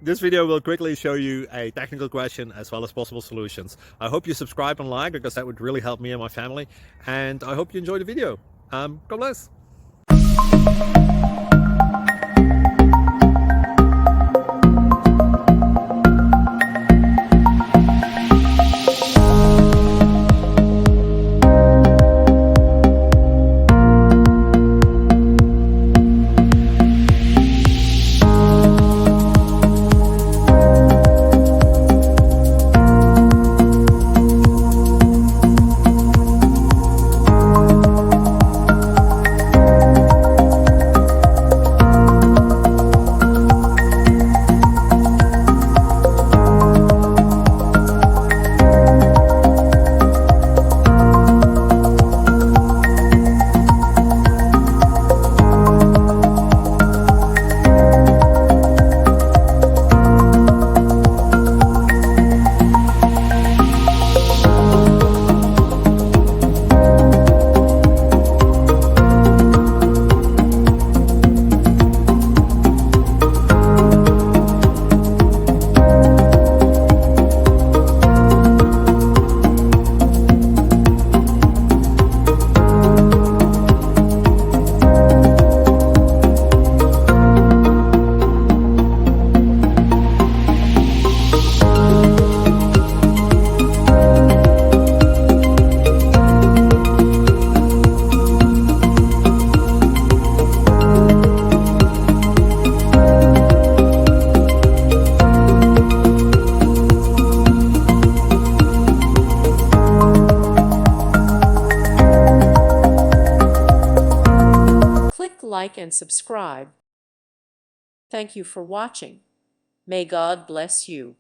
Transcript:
This video will quickly show you a technical question as well as possible solutions. I hope you subscribe and like, because that would really help me and my family. And I hope you enjoy the video. God bless. Click like and subscribe. Thank you for watching. May God bless you.